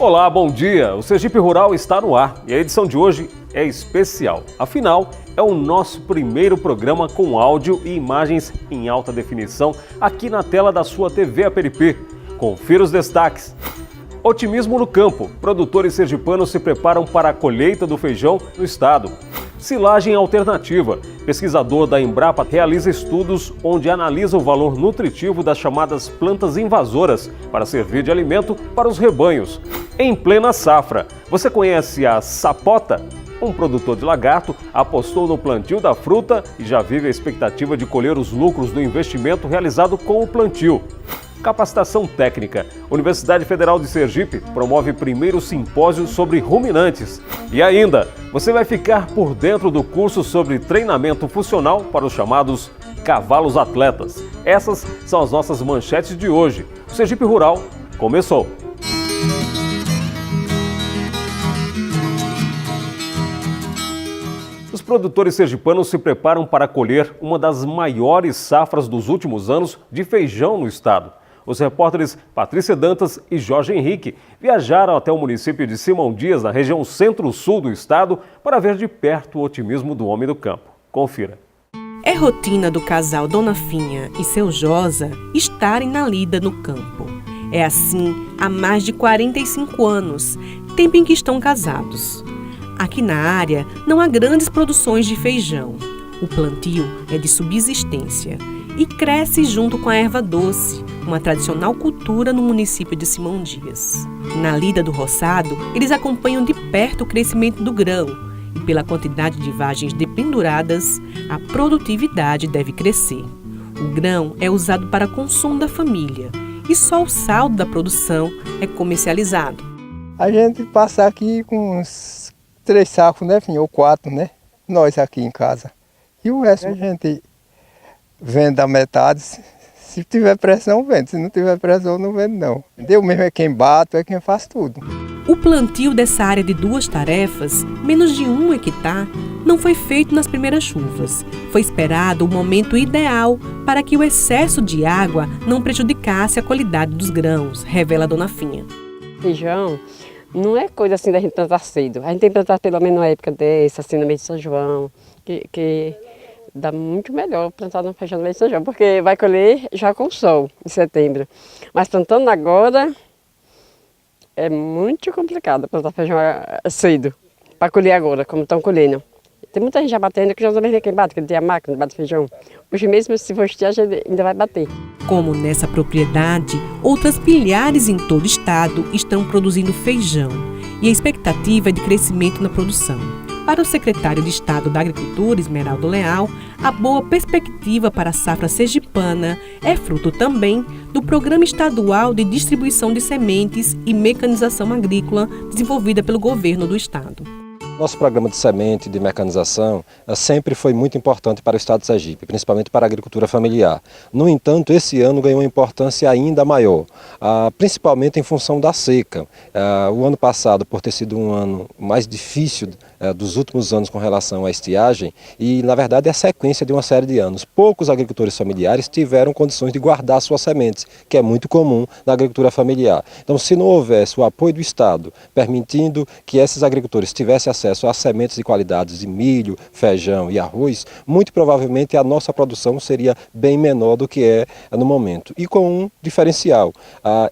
Olá, bom dia! O Sergipe Rural está no ar e a edição de hoje é especial. Afinal, é o nosso primeiro programa com áudio e imagens em alta definição aqui na tela da sua TV APRP. Confira os destaques. Otimismo no campo. Produtores sergipanos se preparam para a colheita do feijão no estado. Silagem alternativa. Pesquisador da Embrapa realiza estudos onde analisa o valor nutritivo das chamadas plantas invasoras para servir de alimento para os rebanhos. Em plena safra, você conhece a sapota? Um produtor de lagarto apostou no plantio da fruta e já vive a expectativa de colher os lucros do investimento realizado com o plantio. Capacitação técnica. Universidade Federal de Sergipe promove primeiro simpósio sobre ruminantes. E ainda, você vai ficar por dentro do curso sobre treinamento funcional para os chamados cavalos atletas. Essas são as nossas manchetes de hoje. O Sergipe Rural começou. Os produtores sergipanos se preparam para colher uma das maiores safras dos últimos anos de feijão no estado. Os repórteres Patrícia Dantas e Jorge Henrique viajaram até o município de Simão Dias, na região centro-sul do estado, para ver de perto o otimismo do homem do campo. Confira. É rotina do casal Dona Finha e seu Josa estarem na lida no campo. É assim há mais de 45 anos, tempo em que estão casados. Aqui na área não há grandes produções de feijão. O plantio é de subsistência e cresce junto com a erva doce, uma tradicional cultura no município de Simão Dias. Na lida do roçado, eles acompanham de perto o crescimento do grão e pela quantidade de vagens dependuradas, a produtividade deve crescer. O grão é usado para consumo da família e só o saldo da produção é comercializado. A gente passa aqui com uns 3 sacos, né, ou 4, né? Nós aqui em casa. E o resto a gente vende a metade. Se tiver pressão, vende. Se não tiver pressão, não vende, não. Eu mesmo é quem bato, é quem faz tudo. O plantio dessa área de 2 tarefas, menos de 1 hectare, não foi feito nas primeiras chuvas. Foi esperado o momento ideal para que o excesso de água não prejudicasse a qualidade dos grãos, revela a Dona Finha. Feijão não é coisa assim da gente plantar cedo. A gente tem que plantar pelo menos na época dessa, assim, no mês de São João, que dá muito melhor plantar no feijão no mês de São João, porque vai colher já com sol, em setembro. Mas plantando agora, é muito complicado plantar feijão cedo, para colher agora, como estão colhendo. Tem muita gente já batendo, que já não vê quem bate, que não tem a máquina, bate feijão. Hoje mesmo, se for estiar, ainda vai bater. Como nessa propriedade, outras milhares em todo o estado estão produzindo feijão e a expectativa é de crescimento na produção. Para o secretário de Estado da Agricultura, Esmeraldo Leal, a boa perspectiva para a safra sergipana é fruto também do Programa Estadual de Distribuição de Sementes e Mecanização Agrícola desenvolvida pelo governo do estado. Nosso programa de semente e de mecanização sempre foi muito importante para o estado de Sergipe, principalmente para a agricultura familiar. No entanto, esse ano ganhou uma importância ainda maior, principalmente em função da seca. O ano passado, por ter sido um ano mais difícil dos últimos anos com relação à estiagem, e na verdade é a sequência de uma série de anos. Poucos agricultores familiares tiveram condições de guardar suas sementes, que é muito comum na agricultura familiar. Então, se não houvesse o apoio do Estado, permitindo que esses agricultores tivessem acesso a sementes de qualidades de milho, feijão e arroz, muito provavelmente a nossa produção seria bem menor do que é no momento. E com um diferencial,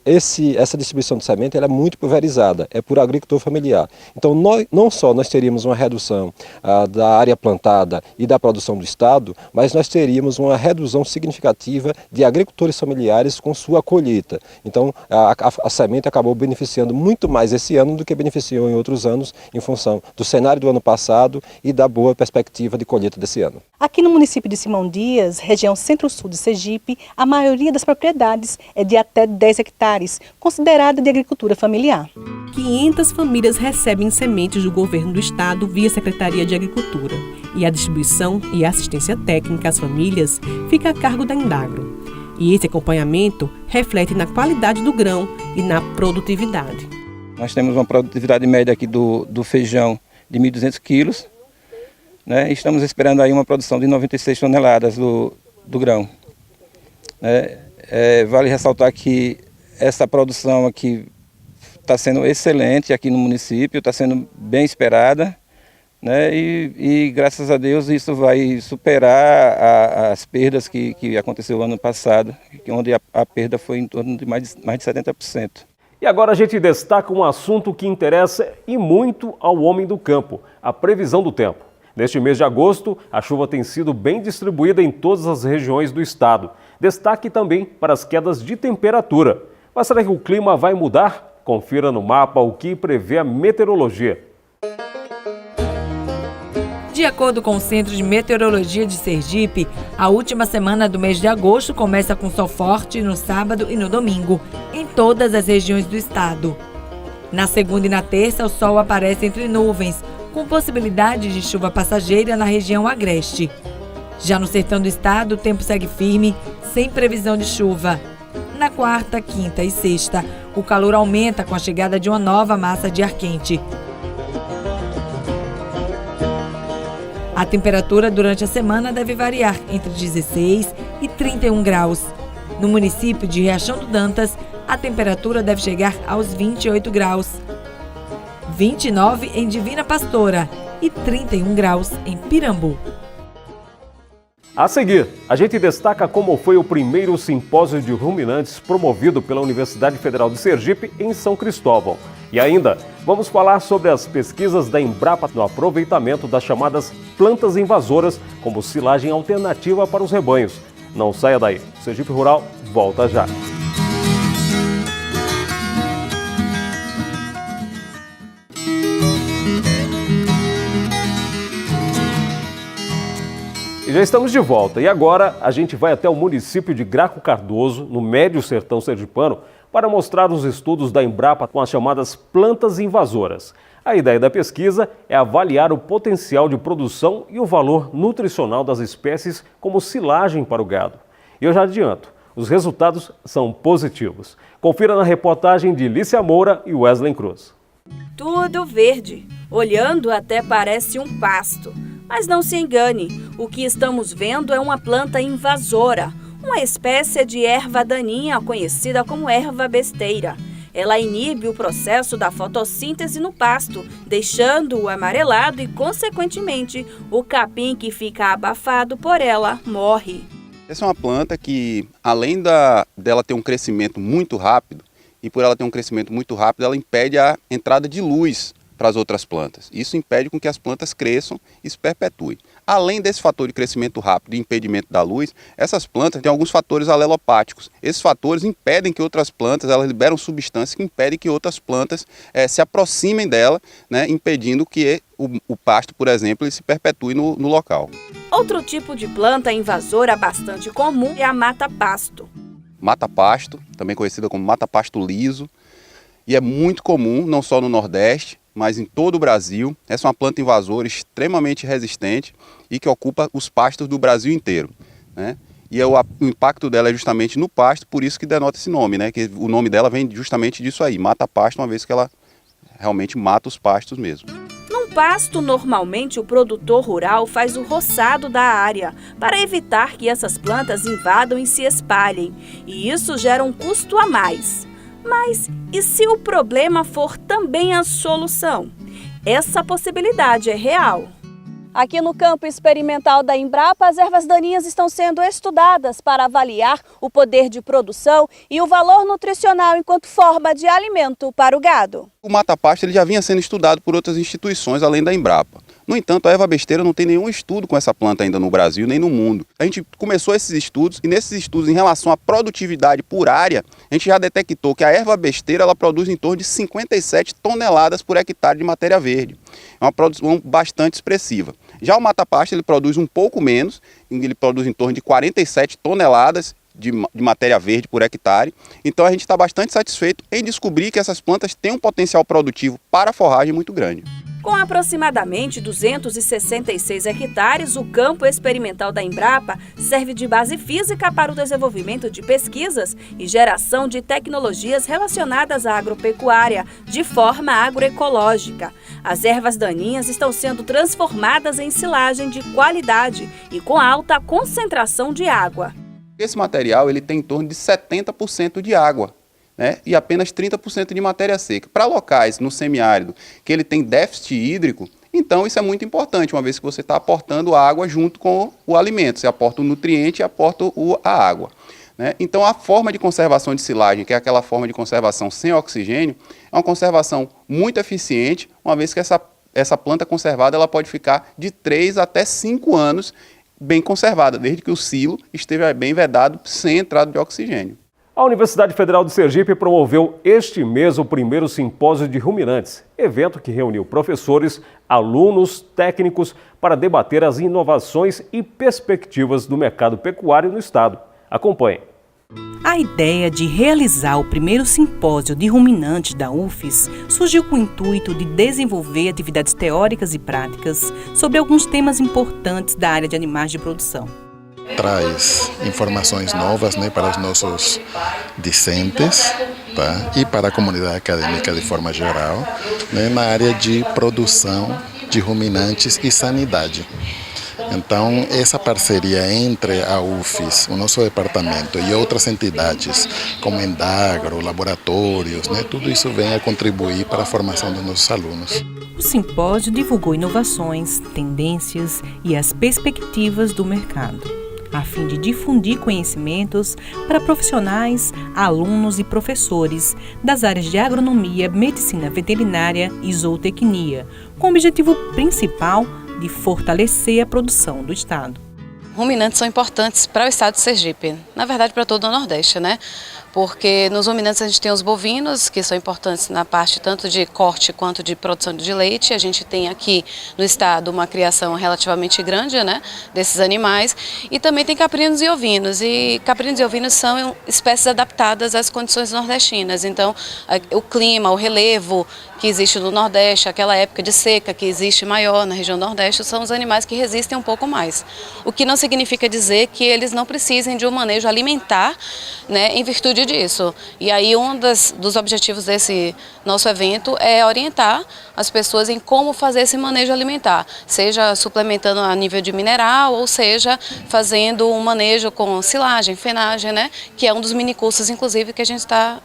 essa distribuição de semente ela é muito pulverizada, é por agricultor familiar. Então, não só nós teríamos uma redução da área plantada e da produção do Estado, mas nós teríamos uma redução significativa de agricultores familiares com sua colheita. Então, a semente acabou beneficiando muito mais esse ano do que beneficiou em outros anos, em função do cenário do ano passado e da boa perspectiva de colheita desse ano. Aqui no município de Simão Dias, região centro-sul de Sergipe, a maioria das propriedades é de até 10 hectares, considerada de agricultura familiar. 500 famílias recebem sementes do governo do estado via Secretaria de Agricultura e a distribuição e assistência técnica às famílias fica a cargo da Indagro. E esse acompanhamento reflete na qualidade do grão e na produtividade. Nós temos uma produtividade média aqui do feijão de 1.200 quilos, né? Estamos esperando aí uma produção de 96 toneladas do grão. Vale ressaltar que essa produção aqui está sendo excelente aqui no município, está sendo bem esperada, né? E graças a Deus isso vai superar as perdas que aconteceu ano passado, onde a perda foi em torno de mais de 70%. E agora a gente destaca um assunto que interessa e muito ao homem do campo, a previsão do tempo. Neste mês de agosto, a chuva tem sido bem distribuída em todas as regiões do estado. Destaque também para as quedas de temperatura. Mas será que o clima vai mudar? Confira no mapa o que prevê a meteorologia. De acordo com o Centro de Meteorologia de Sergipe, a última semana do mês de agosto começa com sol forte no sábado e no domingo, em todas as regiões do estado. Na segunda e na terça, o sol aparece entre nuvens, com possibilidade de chuva passageira na região agreste. Já no sertão do estado, o tempo segue firme, sem previsão de chuva. Na quarta, quinta e sexta, o calor aumenta com a chegada de uma nova massa de ar quente. A temperatura durante a semana deve variar entre 16 e 31 graus. No município de Riachão do Dantas, a temperatura deve chegar aos 28 graus. 29 em Divina Pastora e 31 graus em Pirambu. A seguir, a gente destaca como foi o primeiro simpósio de ruminantes promovido pela Universidade Federal de Sergipe em São Cristóvão. E ainda, vamos falar sobre as pesquisas da Embrapa no aproveitamento das chamadas plantas invasoras como silagem alternativa para os rebanhos. Não saia daí, o Sergipe Rural volta já. E já estamos de volta e agora a gente vai até o município de Graco Cardoso, no Médio Sertão Sergipano, para mostrar os estudos da Embrapa com as chamadas plantas invasoras. A ideia da pesquisa é avaliar o potencial de produção e o valor nutricional das espécies como silagem para o gado. E eu já adianto, os resultados são positivos. Confira na reportagem de Lícia Moura e Wesley Cruz. Tudo verde, olhando até parece um pasto. Mas não se engane, o que estamos vendo é uma planta invasora, uma espécie de erva daninha conhecida como erva besteira. Ela inibe o processo da fotossíntese no pasto, deixando-o amarelado e, consequentemente, o capim que fica abafado por ela morre. Essa é uma planta que, além dela ter um crescimento muito rápido, e por ela ter um crescimento muito rápido, ela impede a entrada de luz para as outras plantas. Isso impede com que as plantas cresçam e se perpetuem. Além desse fator de crescimento rápido e impedimento da luz, essas plantas têm alguns fatores alelopáticos. Esses fatores impedem que outras plantas, elas liberam substâncias que impedem que outras plantas se aproximem dela, né, impedindo que o pasto, por exemplo, ele se perpetue no local. Outro tipo de planta invasora bastante comum é a mata-pasto. Mata-pasto, também conhecida como mata-pasto liso, e é muito comum, não só no Nordeste, mas em todo o Brasil. Essa é uma planta invasora extremamente resistente e que ocupa os pastos do Brasil inteiro, né? E o impacto dela é justamente no pasto, por isso que denota esse nome, né? Que o nome dela vem justamente disso aí, mata-pasto, uma vez que ela realmente mata os pastos mesmo. Num pasto, normalmente o produtor rural faz o roçado da área para evitar que essas plantas invadam e se espalhem, e isso gera um custo a mais. Mas e se o problema for também a solução? Essa possibilidade é real. Aqui no campo experimental da Embrapa, as ervas daninhas estão sendo estudadas para avaliar o poder de produção e o valor nutricional enquanto forma de alimento para o gado. O mata-pasto ele já vinha sendo estudado por outras instituições além da Embrapa. No entanto, a erva besteira não tem nenhum estudo com essa planta ainda no Brasil nem no mundo. A gente começou esses estudos e nesses estudos em relação à produtividade por área, a gente já detectou que a erva besteira ela produz em torno de 57 toneladas por hectare de matéria verde. É uma produção bastante expressiva. Já o mata-pasto ele produz um pouco menos, ele produz em torno de 47 toneladas de matéria verde por hectare. Então a gente está bastante satisfeito em descobrir que essas plantas têm um potencial produtivo para a forragem muito grande. Com aproximadamente 266 hectares, o campo experimental da Embrapa serve de base física para o desenvolvimento de pesquisas e geração de tecnologias relacionadas à agropecuária, de forma agroecológica. As ervas daninhas estão sendo transformadas em silagem de qualidade e com alta concentração de água. Esse material ele tem em torno de 70% de água. né, e apenas 30% de matéria seca. Para locais no semiárido que ele tem déficit hídrico, então isso é muito importante, uma vez que você está aportando água junto com o alimento. Você aporta o nutriente e aporta a água. Né? Então a forma de conservação de silagem, que é aquela forma de conservação sem oxigênio, é uma conservação muito eficiente, uma vez que essa planta conservada ela pode ficar de 3 até 5 anos bem conservada, desde que o silo esteja bem vedado, sem entrada de oxigênio. A Universidade Federal de Sergipe promoveu este mês o primeiro simpósio de ruminantes, evento que reuniu professores, alunos, técnicos para debater as inovações e perspectivas do mercado pecuário no estado. Acompanhe. A ideia de realizar o primeiro simpósio de ruminantes da UFES surgiu com o intuito de desenvolver atividades teóricas e práticas sobre alguns temas importantes da área de animais de produção. Traz informações novas, né, para os nossos discentes, tá? E para a comunidade acadêmica de forma geral, né, na área de produção de ruminantes e sanidade. Então, essa parceria entre a UFES, o nosso departamento e outras entidades, como Endagro, laboratórios, né, tudo isso vem a contribuir para a formação dos nossos alunos. O simpósio divulgou inovações, tendências e as perspectivas do mercado, a fim de difundir conhecimentos para profissionais, alunos e professores das áreas de agronomia, medicina veterinária e zootecnia, com o objetivo principal de fortalecer a produção do estado. Ruminantes são importantes para o estado de Sergipe, na verdade para todo o Nordeste, né? Porque nos ruminantes a gente tem os bovinos, que são importantes na parte tanto de corte quanto de produção de leite. A gente tem aqui no estado uma criação relativamente grande, né, desses animais. E também tem caprinos e ovinos. E caprinos e ovinos são espécies adaptadas às condições nordestinas. Então, o clima, o relevo que existe no Nordeste, aquela época de seca que existe maior na região Nordeste, são os animais que resistem um pouco mais. O que não significa dizer que eles não precisem de um manejo alimentar, né, em virtude disso. E aí dos objetivos desse nosso evento é orientar as pessoas em como fazer esse manejo alimentar, seja suplementando a nível de mineral, ou seja, fazendo um manejo com silagem, fenagem, né, que é um dos minicursos, inclusive, que a gente está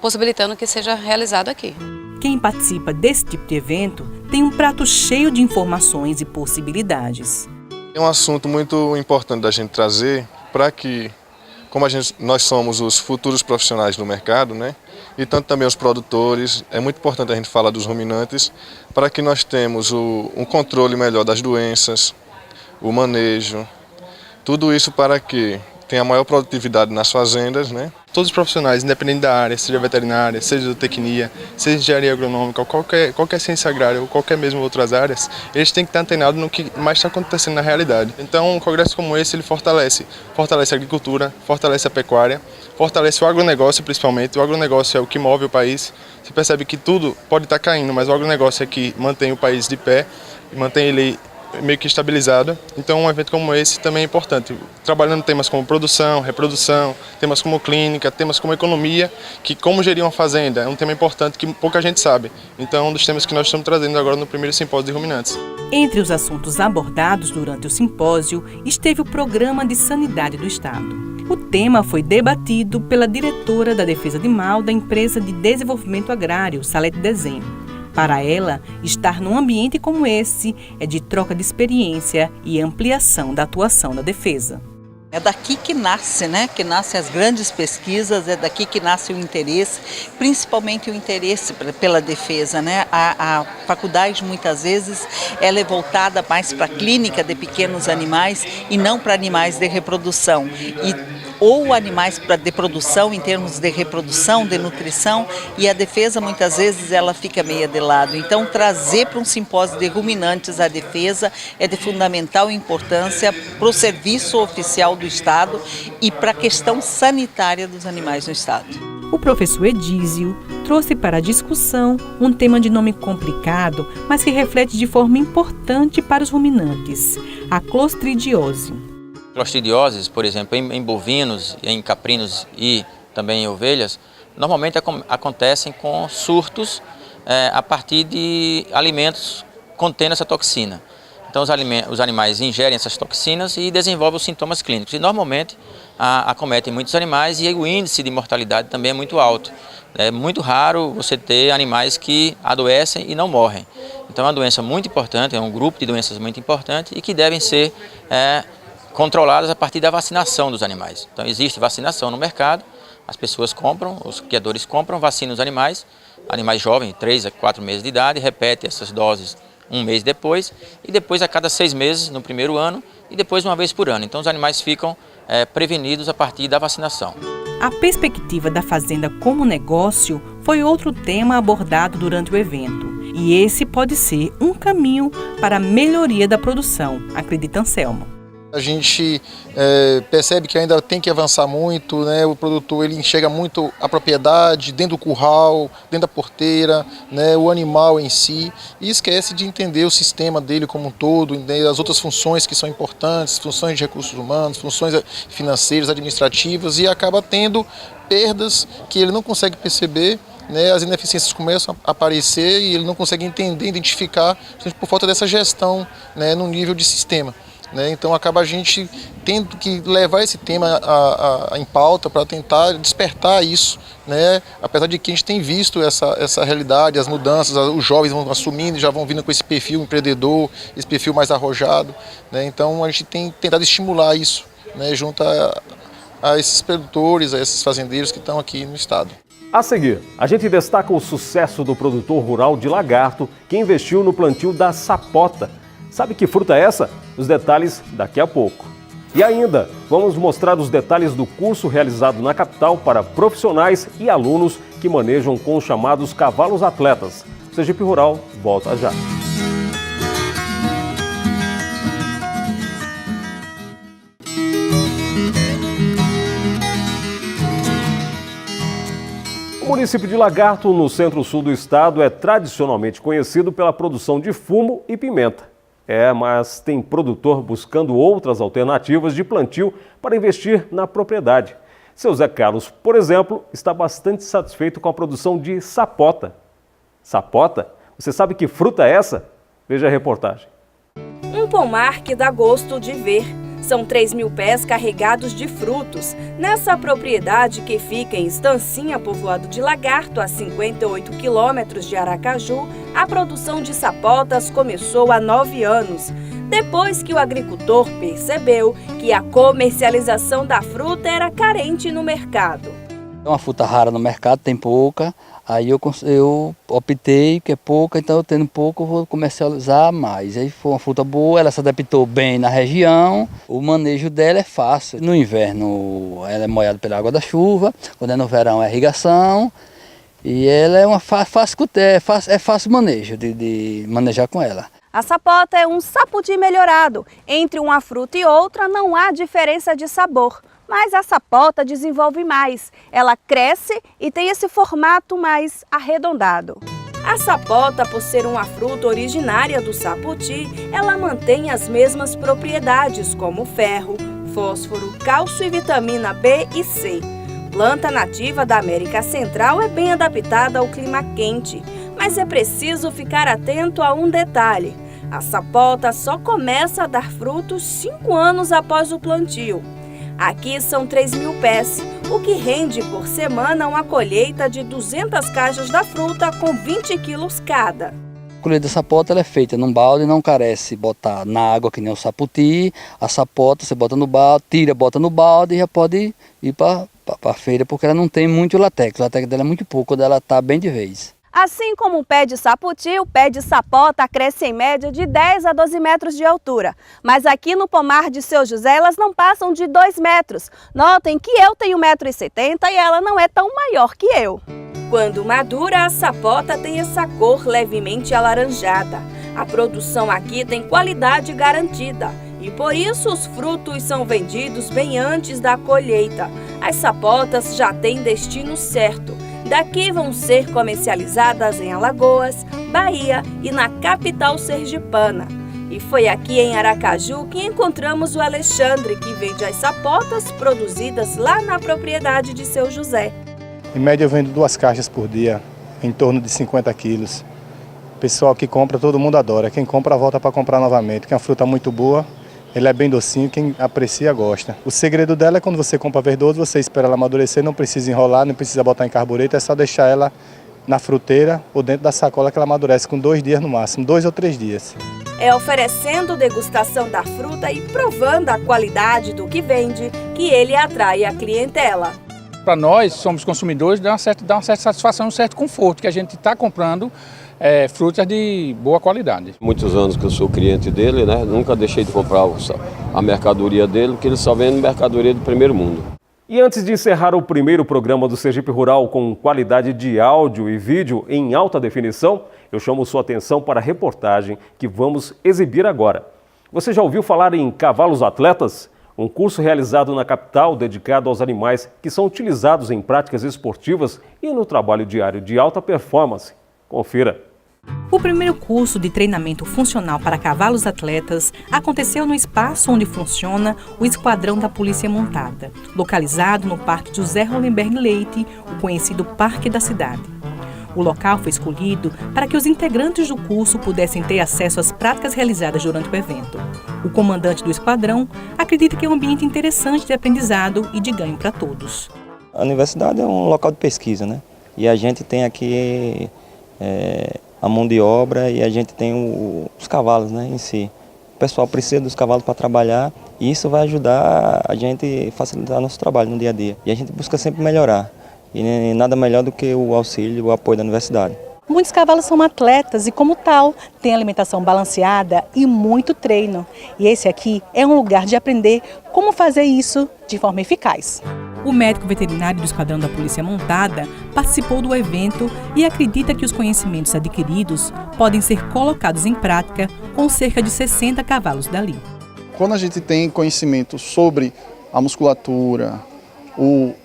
possibilitando que seja realizado aqui. Quem participa desse tipo de evento tem um prato cheio de informações e possibilidades. É um assunto muito importante da gente trazer para que, como nós somos os futuros profissionais do mercado, né? E tanto também os produtores, é muito importante a gente falar dos ruminantes para que nós temos um controle melhor das doenças, o manejo, tudo isso para que tenha maior produtividade nas fazendas, né? Todos os profissionais, independente da área, seja veterinária, seja zootecnia, seja engenharia agronômica, qualquer ciência agrária ou qualquer mesmo outras áreas, eles têm que estar antenados no que mais está acontecendo na realidade. Então, um congresso como esse, ele fortalece a agricultura, fortalece a pecuária, fortalece o agronegócio principalmente. O agronegócio é o que move o país. Você percebe que tudo pode estar caindo, mas o agronegócio é que mantém o país de pé, mantém ele meio que estabilizado. Então um evento como esse também é importante, trabalhando temas como produção, reprodução, temas como clínica, temas como economia, que como gerir uma fazenda é um tema importante que pouca gente sabe. Então é um dos temas que nós estamos trazendo agora no primeiro simpósio de ruminantes. Entre os assuntos abordados durante o simpósio esteve o Programa de Sanidade do Estado. O tema foi debatido pela diretora da Defesa Animal da Empresa de Desenvolvimento Agrário, Salete Desenho. Para ela, estar num ambiente como esse é de troca de experiência e ampliação da atuação da defesa. É daqui que nasce, né? Que nascem as grandes pesquisas, é daqui que nasce o interesse, principalmente o interesse pela defesa, né? A faculdade, muitas vezes, ela é voltada mais para a clínica de pequenos animais e não para animais de reprodução. Ou animais de produção, em termos de reprodução, de nutrição, e a defesa, muitas vezes, ela fica meia de lado. Então, trazer para um simpósio de ruminantes a defesa é de fundamental importância para o serviço oficial do Estado e para a questão sanitária dos animais no Estado. O professor Edísio trouxe para a discussão um tema de nome complicado, mas que reflete de forma importante para os ruminantes: a clostridiose. Clostridioses, por exemplo, em bovinos, em caprinos e também em ovelhas, normalmente acontecem com surtos a partir de alimentos contendo essa toxina. Então os animais ingerem essas toxinas e desenvolvem os sintomas clínicos. E normalmente acometem muitos animais e o índice de mortalidade também é muito alto. É muito raro você ter animais que adoecem e não morrem. Então é uma doença muito importante, é um grupo de doenças muito importante e que devem ser controladas a partir da vacinação dos animais. Então existe vacinação no mercado, as pessoas compram, os criadores compram, vacinam os animais jovens, 3 a 4 meses de idade, repetem essas doses um mês depois e depois a cada 6 meses no primeiro ano e depois uma vez por ano. Então os animais ficam prevenidos a partir da vacinação. A perspectiva da fazenda como negócio foi outro tema abordado durante o evento. E esse pode ser um caminho para a melhoria da produção, acredita Anselmo. A gente percebe que ainda tem que avançar muito, né? O produtor ele enxerga muito a propriedade dentro do curral, dentro da porteira, né? O animal em si, e esquece de entender o sistema dele como um todo, né? As outras funções que são importantes, funções de recursos humanos, funções financeiras, administrativas, e acaba tendo perdas que ele não consegue perceber, né? As ineficiências começam a aparecer e ele não consegue entender, identificar, por falta dessa gestão, né? No nível de sistema. Então acaba a gente tendo que levar esse tema em pauta para tentar despertar isso, né? Apesar de que a gente tem visto essa realidade, as mudanças, os jovens vão assumindo, já vão vindo com esse perfil empreendedor, esse perfil mais arrojado, né? Então a gente tem tentado estimular isso, né? Junto a esses produtores, a esses fazendeiros que estão aqui no estado. A seguir, a gente destaca o sucesso do produtor rural de Lagarto, que investiu no plantio da sapota. Sabe que fruta é essa? Os detalhes daqui a pouco. E ainda, vamos mostrar os detalhes do curso realizado na capital para profissionais e alunos que manejam com os chamados cavalos atletas. O Sergipe Rural volta já. O município de Lagarto, no centro-sul do estado, é tradicionalmente conhecido pela produção de fumo e pimenta. Mas tem produtor buscando outras alternativas de plantio para investir na propriedade. Seu Zé Carlos, por exemplo, está bastante satisfeito com a produção de sapota. Sapota? Você sabe que fruta é essa? Veja a reportagem. Um pomar que dá gosto de ver. São 3.000 pés carregados de frutos. Nessa propriedade que fica em Estancinha, povoado de Lagarto, a 58 quilômetros de Aracaju, a produção de sapotas começou há 9 anos. Depois que o agricultor percebeu que a comercialização da fruta era carente no mercado. É uma fruta rara no mercado, tem pouca. Aí eu optei que é pouca, então eu tendo pouco eu vou comercializar mais. Aí foi uma fruta boa, ela se adaptou bem na região, o manejo dela é fácil. No inverno ela é molhada pela água da chuva, quando é no verão é irrigação. E ela é fácil manejo, de manejar com ela. A sapota é um saputi melhorado. Entre uma fruta e outra não há diferença de sabor. Mas a sapota desenvolve mais. Ela cresce e tem esse formato mais arredondado. A sapota, por ser uma fruta originária do saputi, ela mantém as mesmas propriedades como ferro, fósforo, cálcio e vitamina B e C. Planta nativa da América Central, é bem adaptada ao clima quente, mas é preciso ficar atento a um detalhe. A sapota só começa a dar frutos 5 anos após o plantio. Aqui são 3.000 pés, o que rende por semana uma colheita de 200 caixas da fruta com 20 quilos cada. A colheita da sapota ela é feita num balde, não carece botar na água que nem o saputi. A sapota você bota no balde, tira, bota no balde e já pode ir para a feira, porque ela não tem muito latex. O latex dela é muito pouco, quando ela está bem de vez. Assim como o pé de saputi, o pé de sapota cresce em média de 10 a 12 metros de altura. Mas aqui no pomar de Seu José elas não passam de 2 metros. Notem que eu tenho 1,70 m e ela não é tão maior que eu. Quando madura, a sapota tem essa cor levemente alaranjada. A produção aqui tem qualidade garantida e por isso os frutos são vendidos bem antes da colheita. As sapotas já têm destino certo. Daqui vão ser comercializadas em Alagoas, Bahia e na capital sergipana. E foi aqui em Aracaju que encontramos o Alexandre, que vende as sapotas produzidas lá na propriedade de Seu José. Em média eu vendo 2 caixas por dia, em torno de 50 quilos. pessoal que compra, todo mundo adora. Quem compra volta para comprar novamente, que é uma fruta muito boa. Ele é bem docinho, quem aprecia gosta. O segredo dela é quando você compra verdoso, você espera ela amadurecer, não precisa enrolar, não precisa botar em carbureto, é só deixar ela na fruteira ou dentro da sacola que ela amadurece com 2 dias no máximo, 2 ou 3 dias. É oferecendo degustação da fruta e provando a qualidade do que vende que ele atrai a clientela. Para nós, somos consumidores, dá uma certa satisfação, um certo conforto, que a gente está comprando frutas de boa qualidade. Muitos anos que eu sou cliente dele, né? Nunca deixei de comprar a mercadoria dele, porque ele só vende mercadoria do primeiro mundo. E antes de encerrar o primeiro programa do Sergipe Rural com qualidade de áudio e vídeo em alta definição, eu chamo sua atenção para a reportagem que vamos exibir agora. Você já ouviu falar em Cavalos Atletas? Um curso realizado na capital dedicado aos animais que são utilizados em práticas esportivas e no trabalho diário de alta performance. Confira. O primeiro curso de treinamento funcional para cavalos atletas aconteceu no espaço onde funciona o Esquadrão da Polícia Montada, localizado no Parque José Hollenberg Leite, o conhecido Parque da Cidade. O local foi escolhido para que os integrantes do curso pudessem ter acesso às práticas realizadas durante o evento. O comandante do esquadrão acredita que é um ambiente interessante de aprendizado e de ganho para todos. A universidade é um local de pesquisa, né? E a gente tem aqui a mão de obra e a gente tem os cavalos, né, em si. O pessoal precisa dos cavalos para trabalhar e isso vai ajudar a gente a facilitar nosso trabalho no dia a dia. E a gente busca sempre melhorar. E nada melhor do que o auxílio e o apoio da universidade. Muitos cavalos são atletas e, como tal, têm alimentação balanceada e muito treino. E esse aqui é um lugar de aprender como fazer isso de forma eficaz. O médico veterinário do Esquadrão da Polícia Montada participou do evento e acredita que os conhecimentos adquiridos podem ser colocados em prática com cerca de 60 cavalos dali. Quando a gente tem conhecimento sobre a musculatura,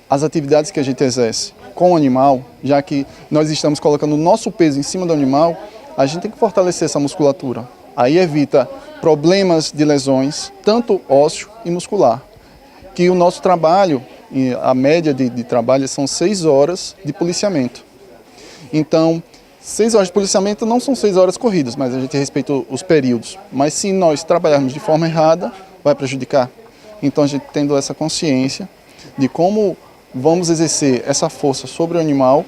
as atividades que a gente exerce com o animal, já que nós estamos colocando o nosso peso em cima do animal, a gente tem que fortalecer essa musculatura. Aí evita problemas de lesões, tanto ósseo e muscular. Que o nosso trabalho, a média de trabalho são 6 horas de policiamento. Então, 6 horas de policiamento não são 6 horas corridas, mas a gente respeita os períodos. Mas se nós trabalharmos de forma errada, vai prejudicar. Então a gente tendo essa consciência de como vamos exercer essa força sobre o animal,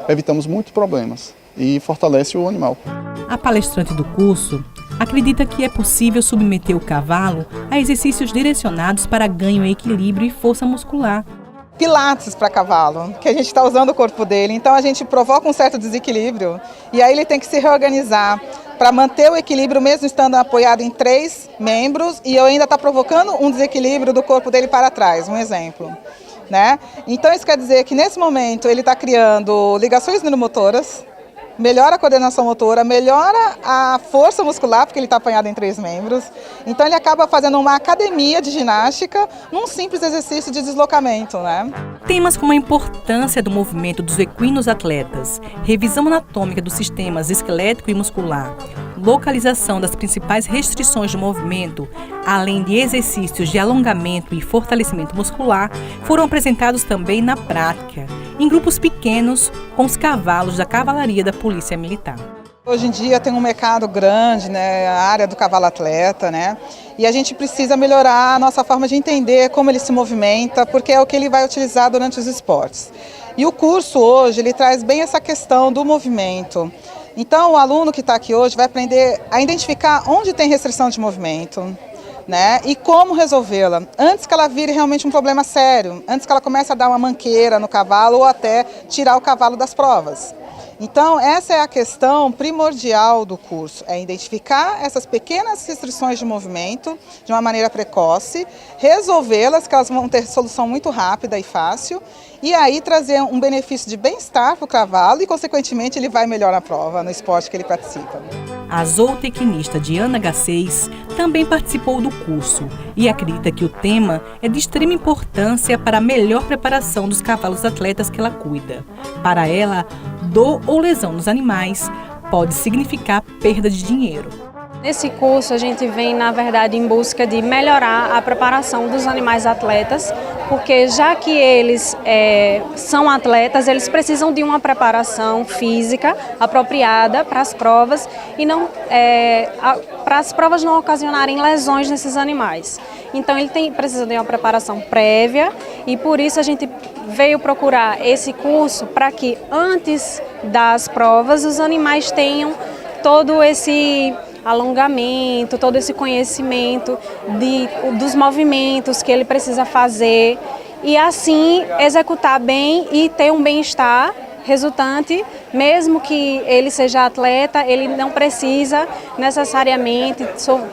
evitamos muitos problemas e fortalece o animal. A palestrante do curso acredita que é possível submeter o cavalo a exercícios direcionados para ganho em equilíbrio e força muscular. Pilates para cavalo, que a gente está usando o corpo dele, então a gente provoca um certo desequilíbrio e aí ele tem que se reorganizar para manter o equilíbrio mesmo estando apoiado em 3 membros e eu ainda está provocando um desequilíbrio do corpo dele para trás, um exemplo. Né? Então isso quer dizer que nesse momento ele está criando ligações neuromotoras, melhora a coordenação motora, melhora a força muscular, porque ele está apanhado em 3 membros. Então ele acaba fazendo uma academia de ginástica num simples exercício de deslocamento, né? Temas como a importância do movimento dos equinos atletas, revisão anatômica dos sistemas esquelético e muscular, localização das principais restrições do movimento, além de exercícios de alongamento e fortalecimento muscular, foram apresentados também na prática, em grupos pequenos, com os cavalos da cavalaria da Polícia Militar. Hoje em dia tem um mercado grande, né, a área do cavalo atleta, né, e a gente precisa melhorar a nossa forma de entender como ele se movimenta, porque é o que ele vai utilizar durante os esportes. E o curso hoje, ele traz bem essa questão do movimento. Então o aluno que está aqui hoje vai aprender a identificar onde tem restrição de movimento, né, e como resolvê-la, antes que ela vire realmente um problema sério, antes que ela comece a dar uma manqueira no cavalo ou até tirar o cavalo das provas. Então, essa é a questão primordial do curso, é identificar essas pequenas restrições de movimento de uma maneira precoce, resolvê-las, que elas vão ter solução muito rápida e fácil, e aí trazer um benefício de bem-estar para o cavalo e, consequentemente, ele vai melhor na prova, no esporte que ele participa. A zootecnista Diana H6 também participou do curso e acredita que o tema é de extrema importância para a melhor preparação dos cavalos atletas que ela cuida. Para ela, dor ou lesão nos animais pode significar perda de dinheiro. Nesse curso a gente vem, na verdade, em busca de melhorar a preparação dos animais atletas porque já que eles são atletas, eles precisam de uma preparação física apropriada para as provas e não para as provas não ocasionarem lesões nesses animais. Então ele precisa de uma preparação prévia e por isso a gente veio procurar esse curso para que antes das provas os animais tenham todo esse alongamento, todo esse conhecimento dos movimentos que ele precisa fazer e assim executar bem e ter um bem-estar resultante, mesmo que ele seja atleta, ele não precisa necessariamente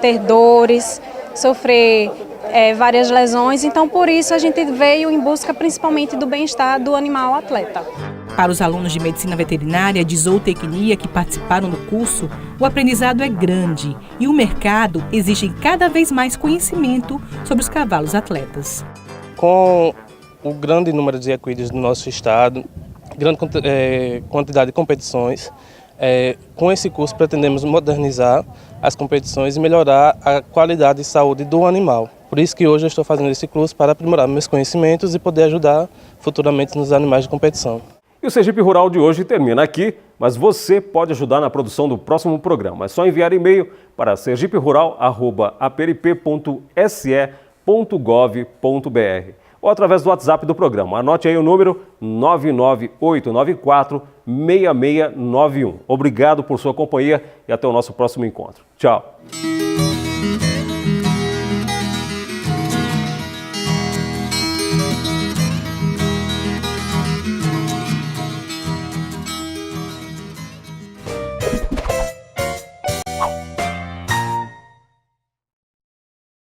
ter dores, sofrer várias lesões, então por isso a gente veio em busca principalmente do bem-estar do animal atleta. Para os alunos de Medicina Veterinária e de Zootecnia que participaram do curso, o aprendizado é grande e o mercado exige cada vez mais conhecimento sobre os cavalos atletas. Com o grande número de equídeos no nosso estado, grande quantidade de competições, com esse curso pretendemos modernizar as competições e melhorar a qualidade e saúde do animal. Por isso que hoje eu estou fazendo esse curso para aprimorar meus conhecimentos e poder ajudar futuramente nos animais de competição. E o Sergipe Rural de hoje termina aqui, mas você pode ajudar na produção do próximo programa. É só enviar e-mail para sergiperural@aprp.se.gov.br ou através do WhatsApp do programa. Anote aí o número 99894-6691. Obrigado por sua companhia e até o nosso próximo encontro. Tchau!